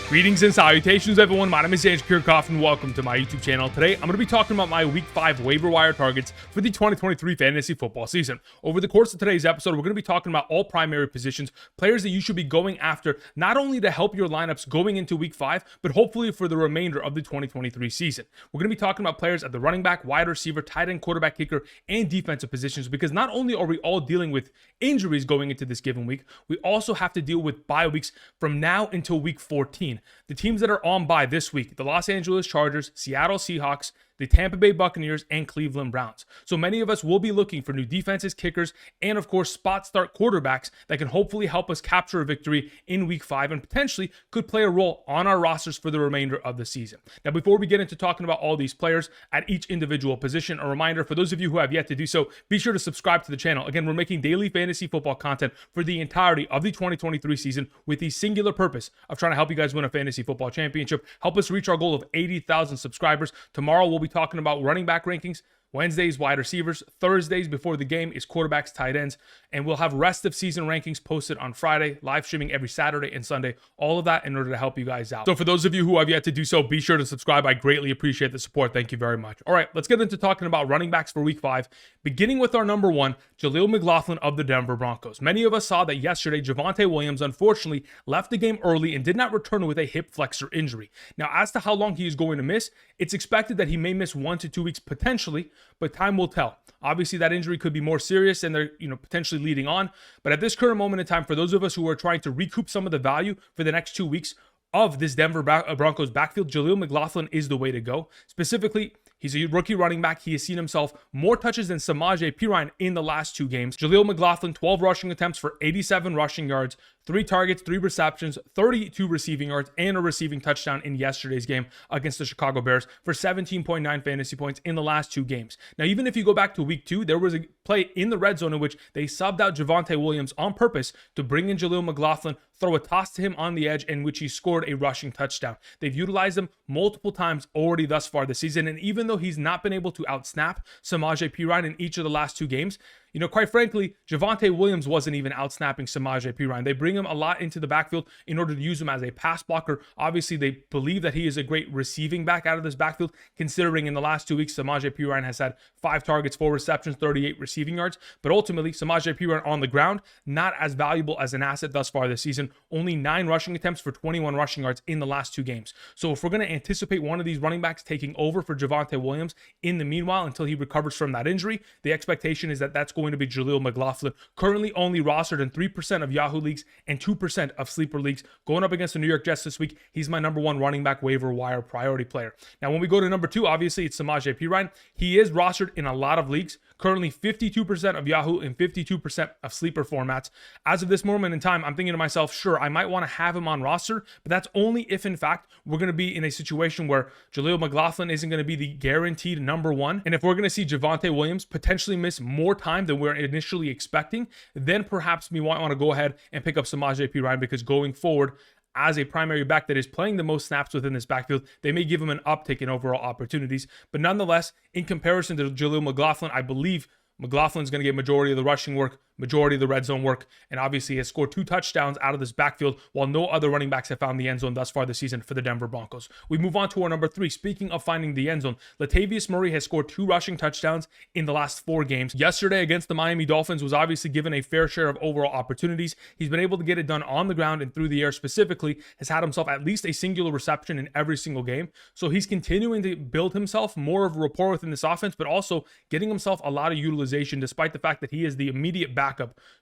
Greetings and salutations, everyone. My name is Samaje Perine, and welcome to my YouTube channel. Today, I'm going to be talking about my Week 5 waiver wire targets for the 2023 fantasy football season. Over the course of today's episode, we're going to be talking about all primary positions, players that you should be going after, not only to help your lineups going into Week 5, but hopefully for the remainder of the 2023 season. We're going to be talking about players at the running back, wide receiver, tight end, quarterback, kicker, and defensive positions, because not only are we all dealing with injuries going into this given week, we also have to deal with bye weeks from now until Week 14. The teams that are on bye this week: the Los Angeles Chargers, Seattle Seahawks, the Tampa Bay Buccaneers, and Cleveland Browns. So many of us will be looking for new defenses, kickers, and of course spot start quarterbacks that can hopefully help us capture a victory in Week 5 and potentially could play a role on our rosters for the remainder of the season. Now, before we get into talking about all these players at each individual position, a reminder for those of you who have yet to do so, be sure to subscribe to the channel. Again, we're making daily fantasy football content for the entirety of the 2023 season with the singular purpose of trying to help you guys win a fantasy football championship, help us reach our goal of 80,000 subscribers. Tomorrow we'll be talking about running back rankings. Wednesdays, wide receivers. Thursdays before the game is quarterbacks, tight ends. And we'll have rest of season rankings posted on Friday, live streaming every Saturday and Sunday. All of that in order to help you guys out. So for those of you who have yet to do so, be sure to subscribe. I greatly appreciate the support. Thank you very much. All right, let's get into talking about running backs for Week 5, beginning with our number one, Jaleel McLaughlin of the Denver Broncos. Many of us saw that yesterday Javonte Williams unfortunately left the game early and did not return with a hip flexor injury. Now, as to how long he is going to miss, it's expected that he may miss 1 to 2 weeks potentially, but time will tell. Obviously, that injury could be more serious and they're potentially leading on. But at this current moment in time, for those of us who are trying to recoup some of the value for the next 2 weeks of this Denver Broncos backfield, Jaleel McLaughlin is the way to go. Specifically, he's a rookie running back. He has seen himself more touches than Samaje Perine in the last 2 games. Jaleel McLaughlin, 12 rushing attempts for 87 rushing yards, 3 targets, 3 receptions, 32 receiving yards, and a receiving touchdown in yesterday's game against the Chicago Bears for 17.9 fantasy points in the last 2 games. Now, even if you go back to Week 2, there was a play in the red zone in which they subbed out Javonte Williams on purpose to bring in Jaleel McLaughlin, throw a toss to him on the edge, in which he scored a rushing touchdown. They've utilized him multiple times already thus far this season, and even though he's not been able to outsnap Samaje Perine in each of the last 2 games, quite frankly, Javonte Williams wasn't even outsnapping Samaje Perine. They bring him a lot into the backfield in order to use him as a pass blocker. Obviously, they believe that he is a great receiving back out of this backfield, considering in the last 2 weeks, Samaje Perine has had 5 targets, 4 receptions, 38 receiving yards. But ultimately, Samaje Perine on the ground, not as valuable as an asset thus far this season. Only 9 rushing attempts for 21 rushing yards in the last 2 games. So if we're going to anticipate one of these running backs taking over for Javonte Williams in the meanwhile until he recovers from that injury, the expectation is that that's going to be Jaleel McLaughlin, currently only rostered in 3% of Yahoo leagues and 2% of sleeper leagues. Going up against the New York Jets this week, he's my number one running back waiver wire priority player. Now, when we go to number 2, obviously it's Samaje Perine. He is rostered in a lot of leagues, currently 52% of Yahoo and 52% of sleeper formats. As of this moment in time, I'm thinking to myself, sure, I might want to have him on roster, but that's only if, in fact, we're going to be in a situation where Jaleel McLaughlin isn't going to be the guaranteed number one. And if we're going to see Javonte Williams potentially miss more time than we're initially expecting, then perhaps we might want to go ahead and pick up Samaje Perine, because going forward, as a primary back that is playing the most snaps within this backfield, they may give him an uptick in overall opportunities. But nonetheless, in comparison to Jaleel McLaughlin, I believe McLaughlin's going to get majority of the rushing work, majority of the red zone work, and obviously has scored 2 touchdowns out of this backfield, while no other running backs have found the end zone thus far this season for the Denver Broncos. We move on to our number 3. Speaking of finding the end zone, Latavius Murray has scored 2 rushing touchdowns in the last 4 games. Yesterday against the Miami Dolphins was obviously given a fair share of overall opportunities. He's been able to get it done on the ground and through the air. Specifically, has had himself at least a singular reception in every single game. So he's continuing to build himself more of a rapport within this offense, but also getting himself a lot of utilization, despite the fact that he is the immediate backup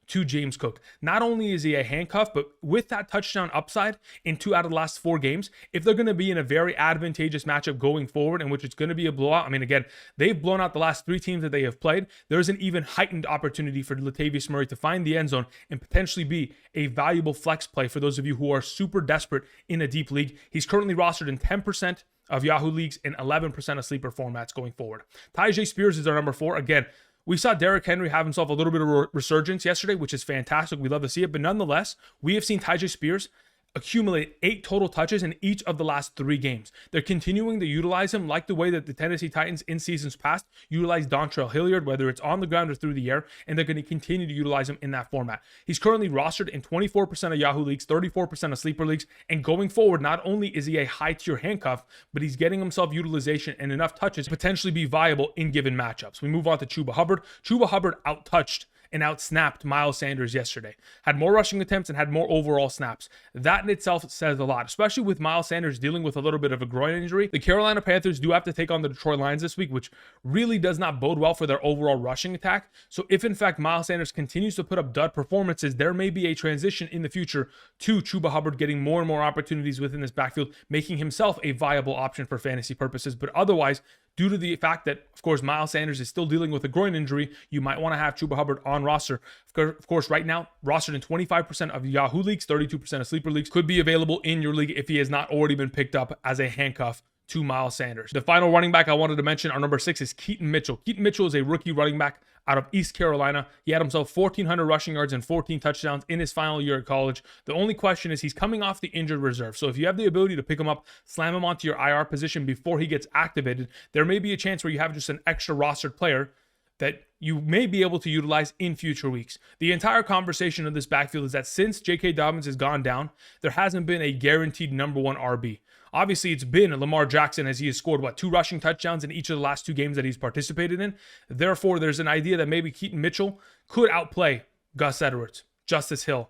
to James Cook. Not only is he a handcuff, but with that touchdown upside in 2 out of the last 4 games, if they're going to be in a very advantageous matchup going forward, in which it's going to be a blowout, I mean, again, they've blown out the last 3 teams that they have played. There's an even heightened opportunity for Latavius Murray to find the end zone and potentially be a valuable flex play for those of you who are super desperate in a deep league. He's currently rostered in 10% of Yahoo leagues and 11% of sleeper formats going forward. Tyjae Spears is our number 4. Again, we saw Derrick Henry have himself a little bit of a resurgence yesterday, which is fantastic. We love to see it. But nonetheless, we have seen Tyjae Spears accumulate 8 total touches in each of the last 3 games. They're continuing to utilize him like the way that the Tennessee Titans in seasons past utilized Dontrell Hilliard, whether it's on the ground or through the air, and they're going to continue to utilize him in that format. He's currently rostered in 24% of Yahoo leagues, 34% of sleeper leagues, and going forward, not only is he a high-tier handcuff, but he's getting himself utilization and enough touches to potentially be viable in given matchups. We move on to Chuba Hubbard. Chuba Hubbard out-touched and outsnapped Miles Sanders yesterday. Had more rushing attempts and had more overall snaps. That in itself says a lot, especially with Miles Sanders dealing with a little bit of a groin injury. The Carolina Panthers do have to take on the Detroit Lions this week, which really does not bode well for their overall rushing attack. So if in fact Miles Sanders continues to put up dud performances, there may be a transition in the future to Chuba Hubbard getting more and more opportunities within this backfield, making himself a viable option for fantasy purposes. But otherwise, due to the fact that, of course, Miles Sanders is still dealing with a groin injury, you might want to have Chuba Hubbard on roster. Of course, right now, rostered in 25% of Yahoo leagues, 32% of sleeper leagues, could be available in your league if he has not already been picked up as a handcuff to Miles Sanders. The final running back I wanted to mention, our number 6, is Keaton Mitchell. Keaton Mitchell is a rookie running back out of East Carolina. He had himself 1,400 rushing yards and 14 touchdowns in his final year at college. The only question is he's coming off the injured reserve. So if you have the ability to pick him up, slam him onto your IR position before he gets activated, there may be a chance where you have just an extra rostered player that you may be able to utilize in future weeks. The entire conversation of this backfield is that since J.K. Dobbins has gone down, there hasn't been a guaranteed number 1 RB. Obviously, it's been Lamar Jackson, as he has scored, 2 rushing touchdowns in each of the last 2 games that he's participated in. Therefore, there's an idea that maybe Keaton Mitchell could outplay Gus Edwards, Justice Hill,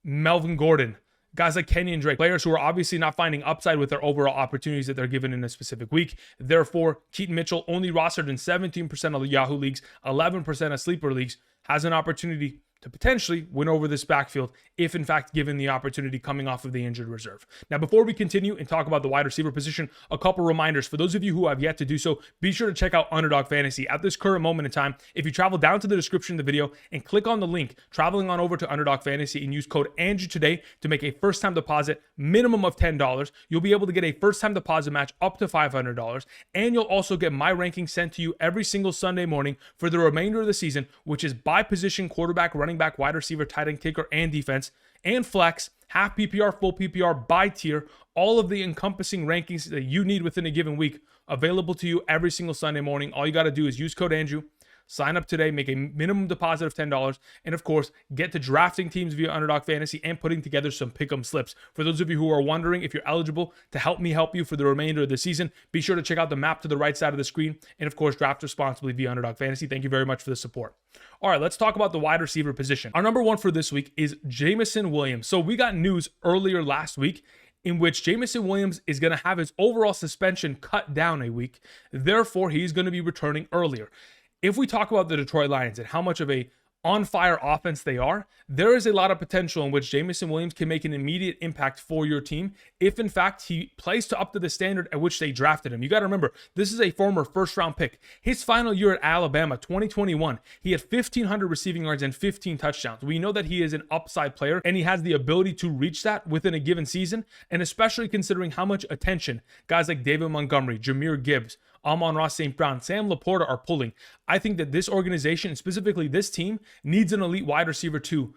Melvin Gordon, guys like Kenyon Drake, players who are obviously not finding upside with their overall opportunities that they're given in a specific week. Therefore, Keaton Mitchell, only rostered in 17% of the Yahoo leagues, 11% of sleeper leagues, has an opportunity to potentially win over this backfield if in fact given the opportunity coming off of the injured reserve. Now, before we continue and talk about the wide receiver position, a couple reminders. For those of you who have yet to do so, be sure to check out Underdog Fantasy. At this current moment in time, if you travel down to the description of the video and click on the link, traveling on over to Underdog Fantasy, and use code Andrew today to make a first-time deposit minimum of $10, you'll be able to get a first-time deposit match up to $500, and you'll also get my rankings sent to you every single Sunday morning for the remainder of the season, which is by position: quarterback, running back, wide receiver, tight end, kicker, and defense, and flex, half PPR, full PPR, by tier, all of the encompassing rankings that you need within a given week available to you every single Sunday morning. All you got to do is use code Andrew, sign up today, make a minimum deposit of $10, and of course, get to drafting teams via Underdog Fantasy and putting together some pick'em slips. For those of you who are wondering if you're eligible to help me help you for the remainder of the season, be sure to check out the map to the right side of the screen, and of course, draft responsibly via Underdog Fantasy. Thank you very much for the support. All right, let's talk about the wide receiver position. Our number 1 for this week is Jameson Williams. So we got news earlier last week in which Jameson Williams is going to have his overall suspension cut down a week. Therefore, he's going to be returning earlier. If we talk about the Detroit Lions and how much of a on-fire offense they are, there is a lot of potential in which Jameson Williams can make an immediate impact for your team if, in fact, he plays up to the standard at which they drafted him. You got to remember, this is a former first-round pick. His final year at Alabama, 2021, he had 1,500 receiving yards and 15 touchdowns. We know that he is an upside player, and he has the ability to reach that within a given season, and especially considering how much attention guys like David Montgomery, Jahmyr Gibbs, Amon-Ra St. Brown, Sam Laporta are pulling. I think that this organization, and specifically this team, needs an elite wide receiver to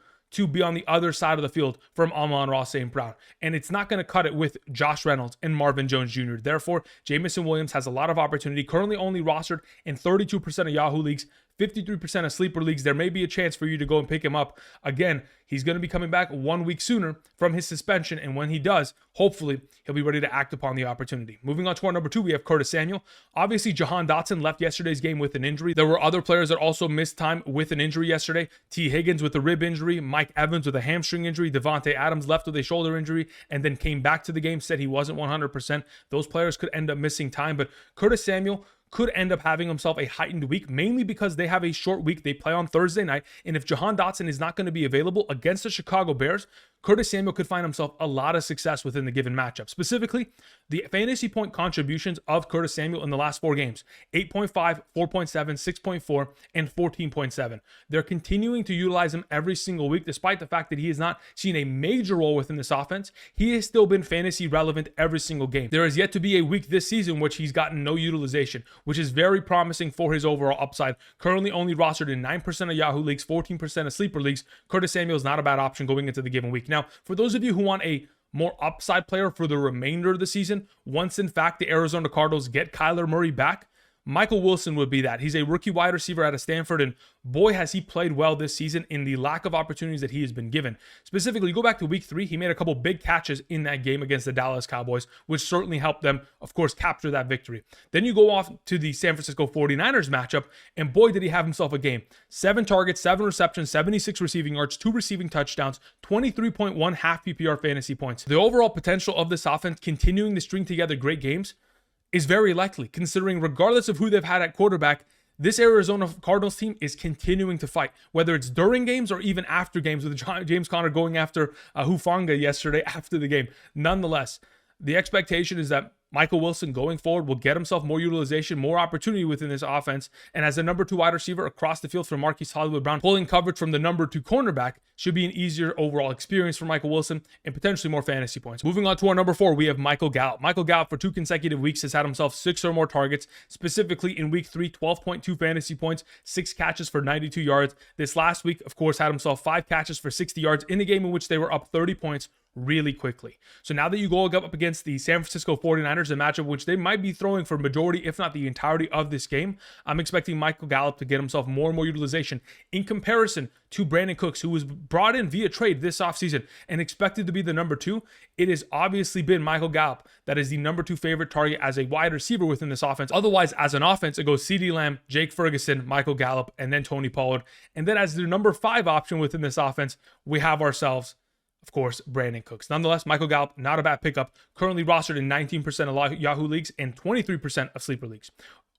be on the other side of the field from Amon-Ra St. Brown. And it's not going to cut it with Josh Reynolds and Marvin Jones Jr. Therefore, Jameson Williams has a lot of opportunity, currently only rostered in 32% of Yahoo leagues, 53% of sleeper leagues. There may be a chance for you to go and pick him up. Again, he's going to be coming back 1 week sooner from his suspension, and when he does, hopefully he'll be ready to act upon the opportunity. Moving on to our number 2, we have Curtis Samuel. Obviously, Jahan Dotson left yesterday's game with an injury. There were other players that also missed time with an injury yesterday. T. Higgins with a rib injury, Mike Evans with a hamstring injury, Devontae Adams left with a shoulder injury and then came back to the game, said he wasn't 100%. Those players could end up missing time, but Curtis Samuel could end up having himself a heightened week, mainly because they have a short week. They play on Thursday night, and if Jahan Dotson is not going to be available against the Chicago Bears, Curtis Samuel could find himself a lot of success within the given matchup. Specifically, the fantasy point contributions of Curtis Samuel in the last 4 games, 8.5, 4.7, 6.4, and 14.7. They're continuing to utilize him every single week, despite the fact that he has not seen a major role within this offense. He has still been fantasy relevant every single game. There is yet to be a week this season which he's gotten no utilization, which is very promising for his overall upside. Currently only rostered in 9% of Yahoo leagues, 14% of sleeper leagues. Curtis Samuel is not a bad option going into the given week. Now, for those of you who want a more upside player for the remainder of the season, once in fact the Arizona Cardinals get Kyler Murray back, Michael Wilson would be that. He's a rookie wide receiver out of Stanford, and boy, has he played well this season in the lack of opportunities that he has been given. Specifically, go back to week 3, he made a couple big catches in that game against the Dallas Cowboys, which certainly helped them, of course, capture that victory. Then you go off to the San Francisco 49ers matchup, and boy, did he have himself a game. 7 targets, 7 receptions, 76 receiving yards, 2 receiving touchdowns, 23.1 half PPR fantasy points. The overall potential of this offense continuing to string together great games is very likely, considering regardless of who they've had at quarterback, this Arizona Cardinals team is continuing to fight, whether it's during games or even after games, with James Conner going after Hufanga yesterday after the game. Nonetheless, the expectation is that Michael Wilson going forward will get himself more utilization, more opportunity within this offense. And as a number 2 wide receiver across the field for Marquise Hollywood Brown, pulling coverage from the number 2 cornerback should be an easier overall experience for Michael Wilson and potentially more fantasy points. Moving on to our number 4, we have Michael Gallup. Michael Gallup for 2 consecutive weeks has had himself 6 or more targets, specifically in week 3, 12.2 fantasy points, 6 catches for 92 yards. This last week, of course, had himself 5 catches for 60 yards in a game in which they were up 30 points really quickly. So now that you go up against the San Francisco 49ers, a matchup which they might be throwing for majority, if not the entirety of this game, I'm expecting Michael Gallup to get himself more and more utilization in comparison to Brandon Cooks, who was brought in via trade this offseason and expected to be the number 2. It has obviously been Michael Gallup that is the number 2 favorite target as a wide receiver within this offense. Otherwise, as an offense, it goes CeeDee Lamb, Jake Ferguson, Michael Gallup, and then Tony Pollard. And then as the number 5 option within this offense, we have ourselves, of course, Brandon Cooks. Nonetheless, Michael Gallup, not a bad pickup, currently rostered in 19% of Yahoo leagues and 23% of sleeper leagues.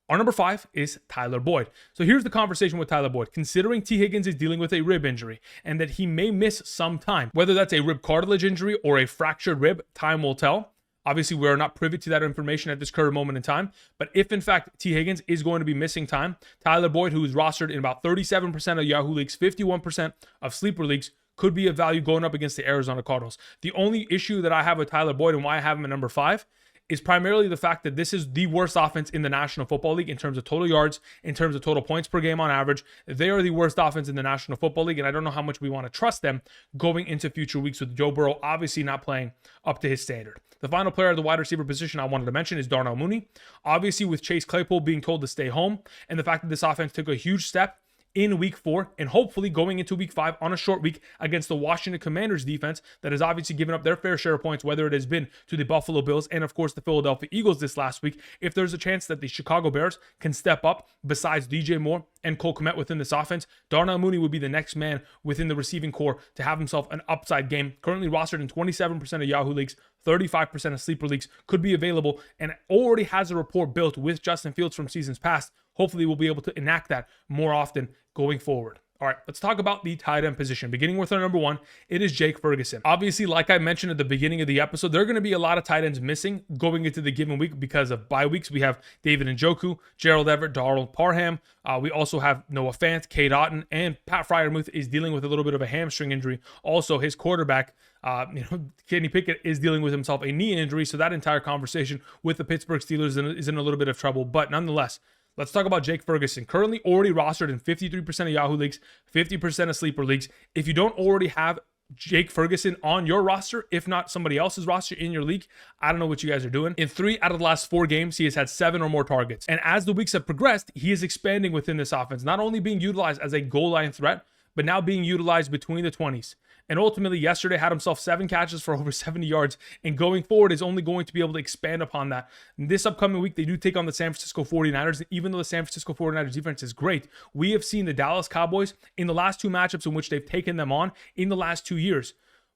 Our number 5 is Tyler Boyd. So here's the conversation with Tyler Boyd. Considering T. Higgins is dealing with a rib injury and that he may miss some time, whether that's a rib cartilage injury or a fractured rib, time will tell. Obviously, we are not privy to that information at this current moment in time. But if, in fact, T. Higgins is going to be missing time, Tyler Boyd, who is rostered in about 37% of Yahoo leagues, 51% of sleeper leagues, could be a value going up against the Arizona Cardinals. The only issue that I have with Tyler Boyd and why I have him at number 5 is primarily the fact that this is the worst offense in the National Football League in terms of total yards, in terms of total points per game on average. They are the worst offense in the National Football League, and I don't know how much we want to trust them going into future weeks with Joe Burrow obviously not playing up to his standard. The final player at the wide receiver position I wanted to mention is Darnell Mooney. Obviously, with Chase Claypool being told to stay home and the fact that this offense took a huge step in week 4 and hopefully going into week 5 on a short week against the Washington Commanders defense that has obviously given up their fair share of points, whether it has been to the Buffalo Bills and of course the Philadelphia Eagles this last week. If there's a chance that the Chicago Bears can step up besides DJ Moore and Cole Kmet within this offense, Darnell Mooney would be the next man within the receiving core to have himself an upside game. Currently rostered in 27% of Yahoo leagues, 35% of sleeper leagues, could be available and already has a rapport built with Justin Fields from seasons past. Hopefully we'll be able to enact that more often going forward. All right, let's talk about the tight end position. Beginning with our number 1, it is Jake Ferguson. Obviously, like I mentioned at the beginning of the episode, there are going to be a lot of tight ends missing going into the given week because of bye weeks. We have David Njoku, Gerald Everett, Darrell Parham. We also have Noah Fant, Cade Otton, and Pat Freiermuth is dealing with a little bit of a hamstring injury. Also, his quarterback, Kenny Pickett, is dealing with himself a knee injury. So that entire conversation with the Pittsburgh Steelers is in a little bit of trouble. But nonetheless, let's talk about Jake Ferguson. Currently already rostered in 53% of Yahoo leagues, 50% of sleeper leagues. If you don't already have Jake Ferguson on your roster, if not somebody else's roster in your league, I don't know what you guys are doing. In 3 out of the last 4 games, he has had 7 or more targets. And as the weeks have progressed, he is expanding within this offense, not only being utilized as a goal line threat, but now being utilized between the 20s. And ultimately, yesterday had himself 7 catches for over 70 yards. And going forward is only going to be able to expand upon that. This upcoming week, they do take on the San Francisco 49ers. And even though the San Francisco 49ers defense is great, we have seen the Dallas Cowboys in the last 2 matchups in which they've taken them on in the last 2 years.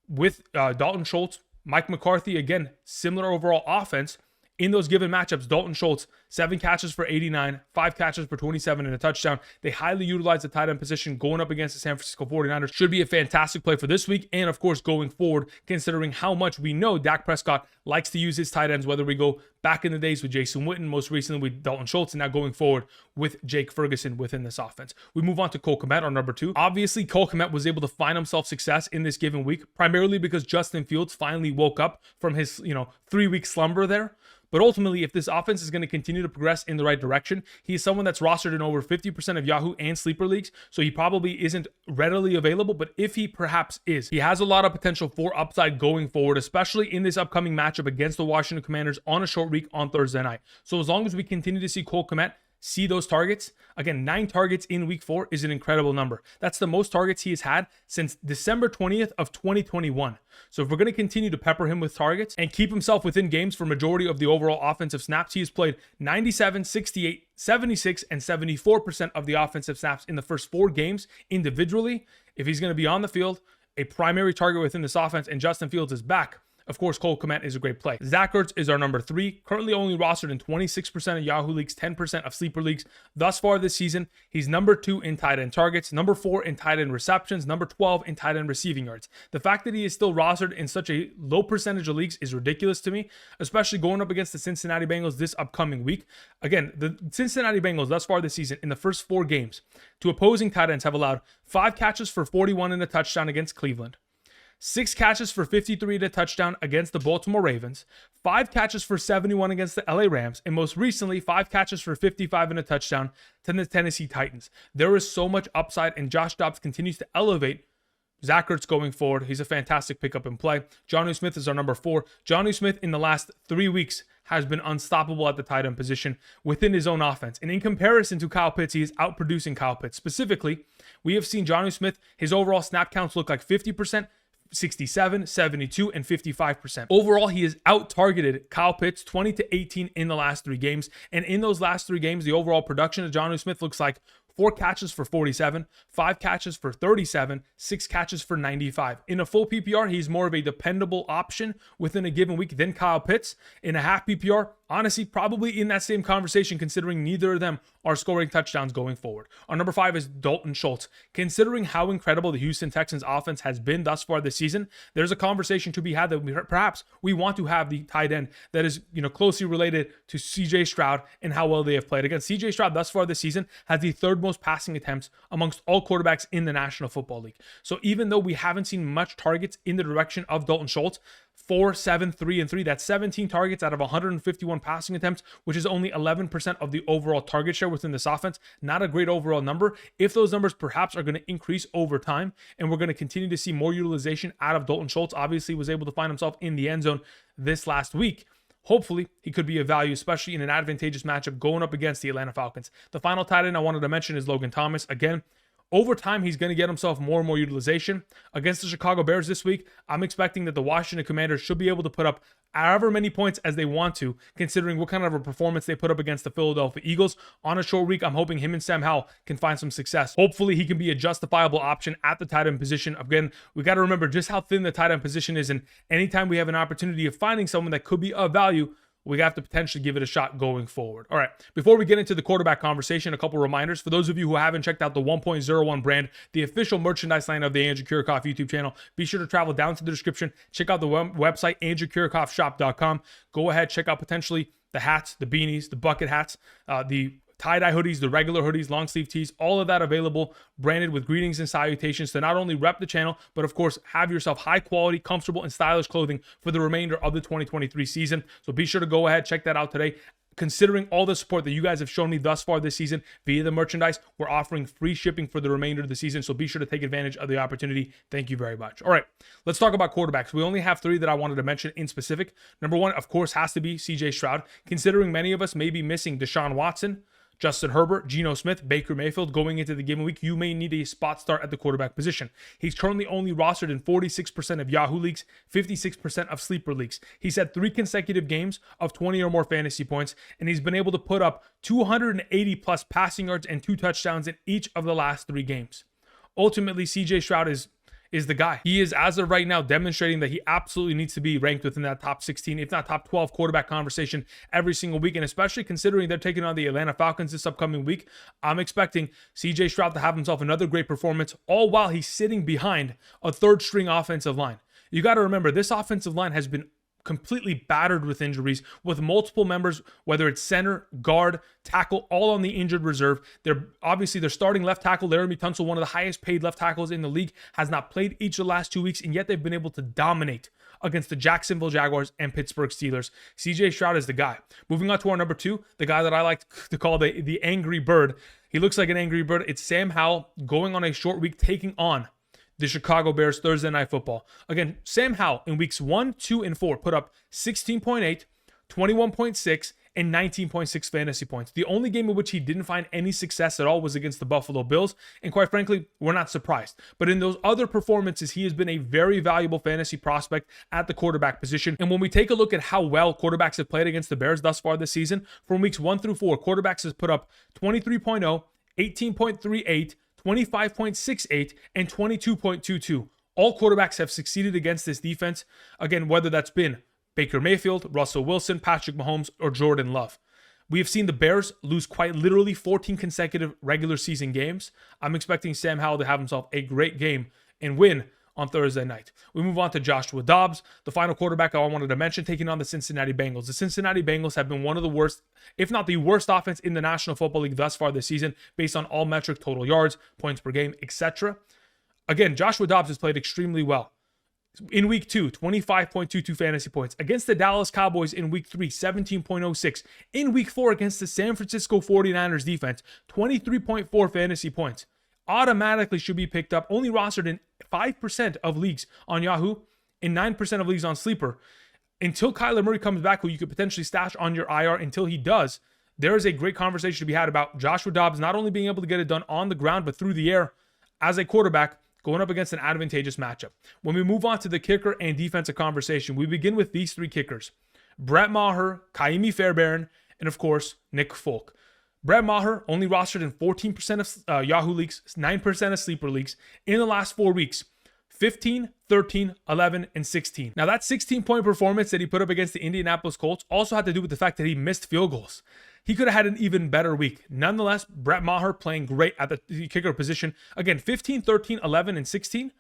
With Dalton Schultz, Mike McCarthy, again, similar overall offense. In those given matchups, Dalton Schultz, 7 catches for 89, 5 catches for 27 and a touchdown. They highly utilize the tight end position going up against the San Francisco 49ers. Should be a fantastic play for this week and, of course, going forward, considering how much we know Dak Prescott likes to use his tight ends, whether we go back in the days with Jason Witten, most recently with Dalton Schultz, and now going forward with Jake Ferguson within this offense. We move on to Cole Kmet, our number 2. Obviously, Cole Kmet was able to find himself success in this given week, primarily because Justin Fields finally woke up from his, 3-week slumber there. But ultimately, if this offense is going to continue to progress in the right direction, he is someone that's rostered in over 50% of Yahoo and sleeper leagues, so he probably isn't readily available. But if he perhaps is, he has a lot of potential for upside going forward, especially in this upcoming matchup against the Washington Commanders on a short week on Thursday night. So as long as we continue to see Kmet see those targets, again, 9 targets in week 4 is an incredible number. That's the most targets he has had since December 20th of 2021. So if we're going to continue to pepper him with targets and keep himself within games for majority of the overall offensive snaps, he has played 97, 68, 76, and 74% of the offensive snaps in the first 4 games individually. If he's going to be on the field, a primary target within this offense, and Justin Fields is back, of course, Kmet is a great play. Zach Ertz is our number 3, currently only rostered in 26% of Yahoo leagues, 10% of sleeper leagues. Thus far this season, he's number 2 in tight end targets, number 4 in tight end receptions, number 12 in tight end receiving yards. The fact that he is still rostered in such a low percentage of leagues is ridiculous to me, especially going up against the Cincinnati Bengals this upcoming week. Again, the Cincinnati Bengals thus far this season in the first 4 games to opposing tight ends have allowed 5 catches for 41 and a touchdown against Cleveland, 6 catches for 53 and a touchdown against the Baltimore Ravens, 5 catches for 71 against the LA Rams, and most recently, 5 catches for 55 and a touchdown to the Tennessee Titans. There is so much upside, and Josh Dobbs continues to elevate Zach Ertz going forward. He's a fantastic pickup and play. Jonnu Smith is our number 4. Jonnu Smith in the last 3 weeks has been unstoppable at the tight end position within his own offense. And in comparison to Kyle Pitts, he is outproducing Kyle Pitts. Specifically, we have seen Jonnu Smith, his overall snap counts look like 50%, 67, 72, and 55%. Overall, he has out-targeted Kyle Pitts 20-18 in the last 3 games. And in those last 3 games, the overall production of Jonnu Smith looks like 4 catches for 47, 5 catches for 37, 6 catches for 95. In a full PPR, he's more of a dependable option within a given week than Kyle Pitts. In a half PPR, honestly, probably in that same conversation, considering neither of them are scoring touchdowns going forward. Our number 5 is Dalton Schultz. Considering how incredible the Houston Texans offense has been thus far this season, there's a conversation to be had that perhaps we want to have the tight end that is, closely related to CJ Stroud and how well they have played. Again, CJ Stroud thus far this season has the 3rd most passing attempts amongst all quarterbacks in the National Football League. So even though we haven't seen much targets in the direction of Dalton Schultz, 4, 7, 3, and 3. That's 17 targets out of 151 passing attempts, which is only 11% of the overall target share within this offense. Not a great overall number. If those numbers perhaps are going to increase over time, and we're going to continue to see more utilization out of Dalton Schultz, obviously was able to find himself in the end zone this last week. Hopefully, he could be of value, especially in an advantageous matchup going up against the Atlanta Falcons. The final tight end I wanted to mention is Logan Thomas. Again, over time, he's going to get himself more and more utilization. Against the Chicago Bears this week, I'm expecting that the Washington Commanders should be able to put up however many points as they want to, considering what kind of a performance they put up against the Philadelphia Eagles. On a short week, I'm hoping him and Sam Howell can find some success. Hopefully, he can be a justifiable option at the tight end position. Again, we got to remember just how thin the tight end position is, and anytime we have an opportunity of finding someone that could be of value, we have to potentially give it a shot going forward. All right, before we get into the quarterback conversation, a couple reminders. For those of you who haven't checked out the 1.01 brand, the official merchandise line of the Andrew Kirikoff YouTube channel, be sure to travel down to the description. Check out the website, andrewkirikoffshop.com. Go ahead, check out potentially the hats, the beanies, the bucket hats, the tie-dye hoodies, the regular hoodies, long sleeve tees, all of that available, branded with greetings and salutations to not only rep the channel, but of course, have yourself high quality, comfortable, and stylish clothing for the remainder of the 2023 season. So be sure to go ahead, check that out today. Considering all the support that you guys have shown me thus far this season via the merchandise, we're offering free shipping for the remainder of the season. So be sure to take advantage of the opportunity. Thank you very much. All right, let's talk about quarterbacks. We only have 3 that I wanted to mention in specific. Number 1, of course, has to be CJ Stroud. Considering many of us may be missing Deshaun Watson, Justin Herbert, Geno Smith, Baker Mayfield going into the given week, you may need a spot start at the quarterback position. He's currently only rostered in 46% of Yahoo leagues, 56% of sleeper leagues. He's had 3 consecutive games of 20 or more fantasy points, and he's been able to put up 280 plus passing yards and 2 touchdowns in each of the last 3 games. Ultimately, CJ Stroud is the guy. He is, as of right now, demonstrating that he absolutely needs to be ranked within that top 16, if not top 12 quarterback conversation every single week. And especially considering they're taking on the Atlanta Falcons this upcoming week, I'm expecting CJ Stroud to have himself another great performance, all while he's sitting behind a 3rd string offensive line. You got to remember, this offensive line has been completely battered with injuries, with multiple members, whether it's center, guard, tackle, all on the injured reserve. They're obviously their starting left tackle, Laramie Tunsil, one of the highest paid left tackles in the league, has not played each of the last 2 weeks, and yet they've been able to dominate against the Jacksonville Jaguars and Pittsburgh Steelers. CJ Stroud is the guy. Moving on to our number 2, the guy that I like to call the angry bird. He looks like an angry bird. It's Sam Howell going on a short week, taking on the Chicago Bears Thursday Night Football. Again, Sam Howell in weeks 1, 2, and 4 put up 16.8, 21.6, and 19.6 fantasy points. The only game in which he didn't find any success at all was against the Buffalo Bills, and quite frankly, we're not surprised. But in those other performances, he has been a very valuable fantasy prospect at the quarterback position. And when we take a look at how well quarterbacks have played against the Bears thus far this season, from weeks 1 through 4, quarterbacks has put up 23.0, 18.38, 25.68, and 22.22. All quarterbacks have succeeded against this defense. Again, whether that's been Baker Mayfield, Russell Wilson, Patrick Mahomes, or Jordan Love. We have seen the Bears lose quite literally 14 consecutive regular season games. I'm expecting Sam Howell to have himself a great game and win on Thursday night. We move on to Joshua Dobbs, the final quarterback I wanted to mention, taking on the Cincinnati Bengals. The Cincinnati Bengals have been one of the worst, if not the worst offense in the National Football League thus far this season, based on all metric, total yards, points per game, etc. Again, Joshua Dobbs has played extremely well. In week 2, 25.22 fantasy points. Against the Dallas Cowboys in week 3, 17.06. In week 4 against the San Francisco 49ers defense, 23.4 fantasy points. Automatically should be picked up. Only rostered in 5% of leagues on Yahoo and 9% of leagues on Sleeper. Until Kyler Murray comes back, who you could potentially stash on your IR, until he does, there is a great conversation to be had about Joshua Dobbs not only being able to get it done on the ground, but through the air as a quarterback, going up against an advantageous matchup. When we move on to the kicker and defensive conversation, we begin with these 3 kickers: Brett Maher, Kaimi Fairbairn, and of course, Nick Folk. Brett Maher only rostered in 14% of Yahoo leagues, 9% of Sleeper leagues in the last 4 weeks. 15, 13, 11, and 16. Now, that 16-point performance that he put up against the Indianapolis Colts also had to do with the fact that he missed field goals. He could have had an even better week. Nonetheless, Brett Maher playing great at the kicker position. Again, 15, 13, 11, and 16.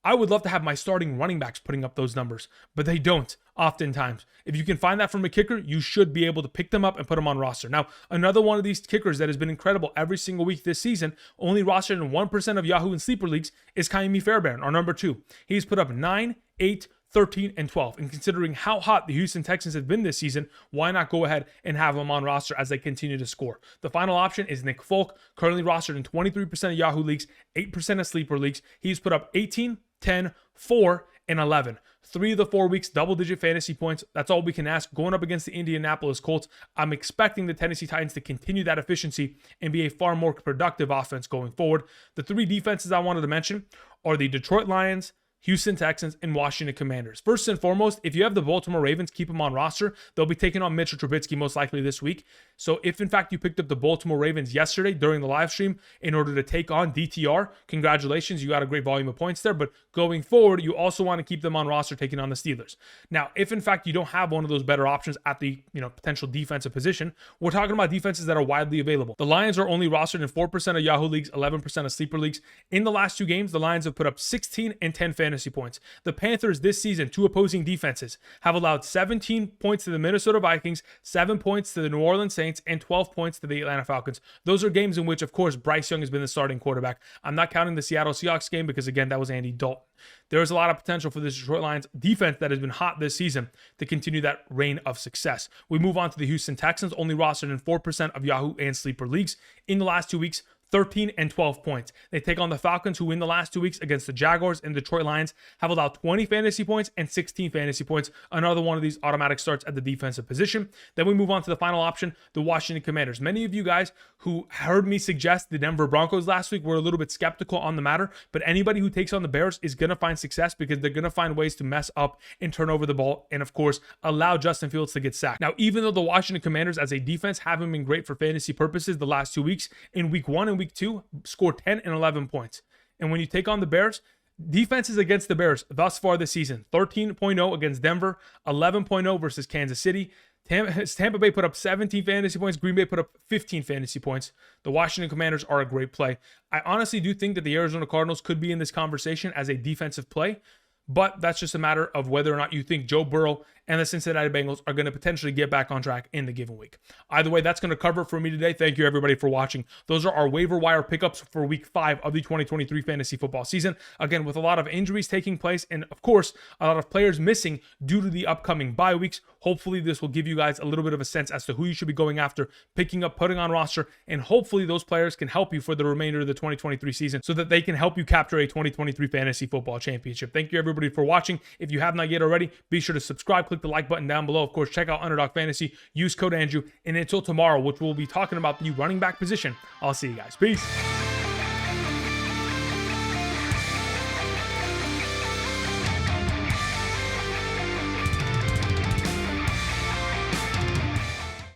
I would love to have my starting running backs putting up those numbers, but they don't oftentimes. If you can find that from a kicker, you should be able to pick them up and put them on roster. Now, another one of these kickers that has been incredible every single week this season, only rostered in 1% of Yahoo and Sleeper leagues, is Kaimi Fairbairn, our number 2. He's put up 9, 8, 13, and 12. And considering how hot the Houston Texans have been this season, why not go ahead and have them on roster as they continue to score? The final option is Nick Folk, currently rostered in 23% of Yahoo leagues, 8% of Sleeper leagues. He's put up 18, 10, 4, and 11. 3 of the 4 weeks, double-digit fantasy points. That's all we can ask. Going up against the Indianapolis Colts, I'm expecting the Tennessee Titans to continue that efficiency and be a far more productive offense going forward. The 3 defenses I wanted to mention are the Detroit Lions, Houston Texans, and Washington Commanders. First and foremost, if you have the Baltimore Ravens, keep them on roster. They'll be taking on Mitchell Trubisky most likely this week. So if in fact you picked up the Baltimore Ravens yesterday during the live stream in order to take on DTR, congratulations, you got a great volume of points there. But going forward, you also want to keep them on roster taking on the Steelers. Now, if in fact you don't have one of those better options at the potential defensive position, we're talking about defenses that are widely available. The Lions are only rostered in 4% of Yahoo leagues, 11% of Sleeper leagues. In the last 2 games, the Lions have put up 16 and 10 fantasy points. The Panthers this season, 2 opposing defenses, have allowed 17 points to the Minnesota Vikings, 7 points to the New Orleans Saints, and 12 points to the Atlanta Falcons. Those are games in which, of course, Bryce Young has been the starting quarterback. I'm not counting the Seattle Seahawks game because, again, that was Andy Dalton. There is a lot of potential for this Detroit Lions defense that has been hot this season to continue that reign of success. We move on to the Houston Texans, only rostered in 4% of Yahoo and Sleeper leagues. In the last 2 weeks, 13 and 12 points. They take on the Falcons, who in the last 2 weeks against the Jaguars and Detroit Lions have allowed 20 fantasy points and 16 fantasy points. Another one of these automatic starts at the defensive position. Then we move on to the final option, the Washington Commanders. Many of you guys who heard me suggest the Denver Broncos last week were a little bit skeptical on the matter, but anybody who takes on the Bears is going to find success because they're going to find ways to mess up and turn over the ball and, of course, allow Justin Fields to get sacked. Now, even though the Washington Commanders as a defense haven't been great for fantasy purposes the last 2 weeks, in week 1 and week 2, scored 10 and 11 points. And when you take on the Bears, defenses against the Bears thus far this season, 13.0 against Denver, 11.0 versus Kansas City. Tampa Bay put up 17 fantasy points. Green Bay put up 15 fantasy points. The Washington Commanders are a great play. I honestly do think that the Arizona Cardinals could be in this conversation as a defensive play, but that's just a matter of whether or not you think Joe Burrow and the Cincinnati Bengals are going to potentially get back on track in the given week. Either way, that's going to cover it for me today. Thank you everybody for watching. Those are our waiver wire pickups for week 5 of the 2023 fantasy football season. Again, with a lot of injuries taking place and of course, a lot of players missing due to the upcoming bye weeks. Hopefully this will give you guys a little bit of a sense as to who you should be going after, picking up, putting on roster, and hopefully those players can help you for the remainder of the 2023 season so that they can help you capture a 2023 fantasy football championship. Thank you everybody for watching. If you have not yet already, be sure to subscribe, click the like button down below. Of course, check out Underdog Fantasy, use code Andrew, and until tomorrow, which we'll be talking about the running back position, I'll see you guys. Peace.